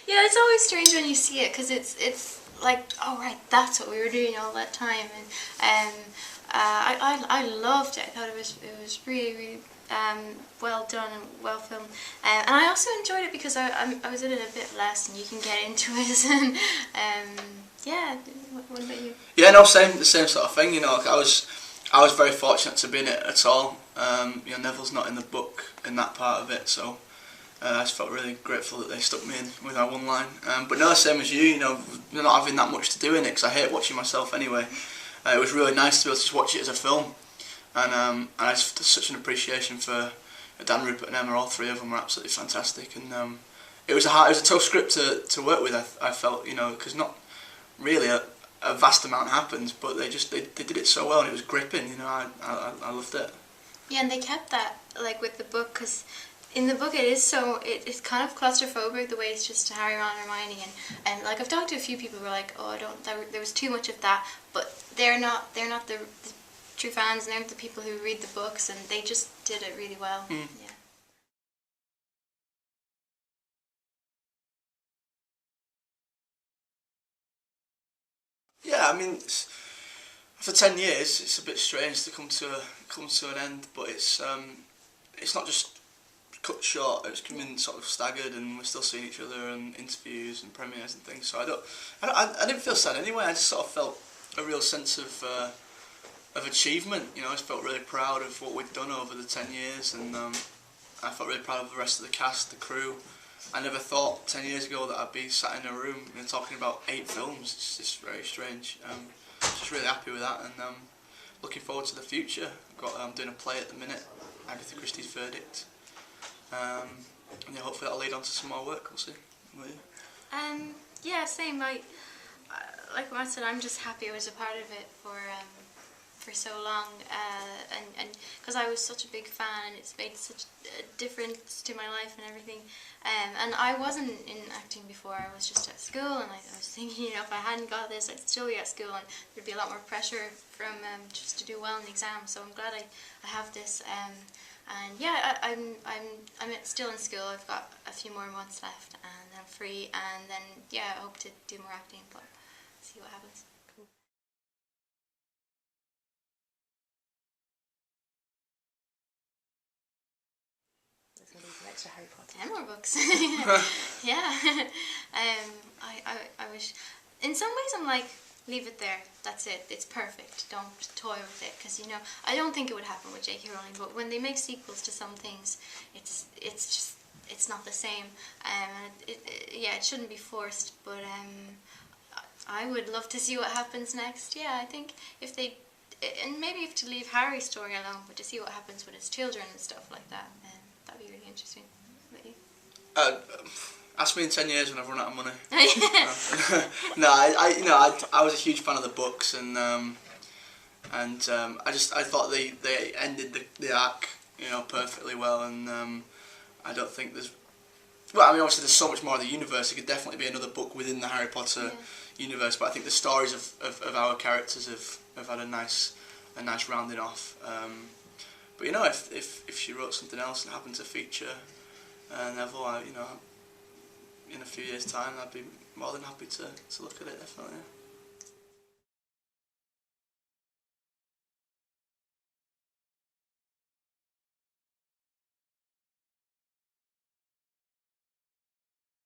Yeah, it's always strange when you see it because it's like, oh right, that's what we were doing all that time, and I loved it. I thought it was really well done and well filmed, and I also enjoyed it because I was in it a bit less, and you can get into it. And yeah, what about you? Yeah, no, the same sort of thing. You know, I was very fortunate to be in it at all. You know, Neville's not in the book in that part of it, so I just felt really grateful that they stuck me in with that one line. But no, same as you. You know, not having that much to do in it because I hate watching myself anyway. It was really nice to be able to just watch it as a film, and I just such an appreciation for Dan, Rupert, and Emma. All three of them were absolutely fantastic, and it was a tough script to work with. I felt, you know, because not really a vast amount happens, but they did it so well, and it was gripping. You know, I loved it. Yeah, and they kept that like with the book because in the book it's kind of claustrophobic the way it's just Harry, Ron, and Hermione, and like I've talked to a few people who were like, oh, there was too much of that, but they're not the true fans, and they're the people who read the books, and they just did it really well. Yeah. Yeah, I mean, after 10 years, it's a bit strange to come to an end, but it's not just cut short. It's been sort of staggered, and we're still seeing each other and interviews and premieres and things. So I didn't feel sad anyway. I just sort of felt a real sense of achievement. You know, I just felt really proud of what we'd done over the 10 years, and I felt really proud of the rest of the cast, the crew. I never thought 10 years ago that I'd be sat in a room and talking about 8 films. It's just very strange. Just really happy with that, and looking forward to the future. I'm doing a play at the minute, Agatha Christie's Verdict. And yeah, hopefully that'll lead on to some more work. We'll see. Will you? Yeah, same. Like Matt said, I'm just happy I was a part of it for so long, and because I was such a big fan, and it's made such a difference to my life and everything. And I wasn't in acting before. I was just at school, and I was thinking, you know, if I hadn't got this, I'd still be at school, and there'd be a lot more pressure from just to do well in the exam. So I'm glad I have this. And yeah, I'm still in school. I've got a few more months left, and I'm free. And then yeah, I hope to do more acting, but see what happens. There's going to be some extra Harry Potter. 10 more books. Yeah. I wish. In some ways, I'm like, leave it there. That's it. It's perfect. Don't toy with it, because you know I don't think it would happen with J.K. Rowling. But when they make sequels to some things, it's not the same. Yeah, it shouldn't be forced. But I would love to see what happens next. Yeah, I think if they, and maybe if to leave Harry's story alone, but to see what happens with his children and stuff like that, that'd be really interesting. What about you? Ask me in 10 years when I've run out of money. No, I was a huge fan of the books, and I thought they ended the arc, you know, perfectly well, and I don't think there's. Well, I mean, obviously there's so much more of the universe. It could definitely be another book within the Harry Potter universe, but I think the stories of our characters have had a nice rounding off. But you know, if she wrote something else and happened to feature Neville, in a few years' time, I'd be more than happy to look at it, definitely.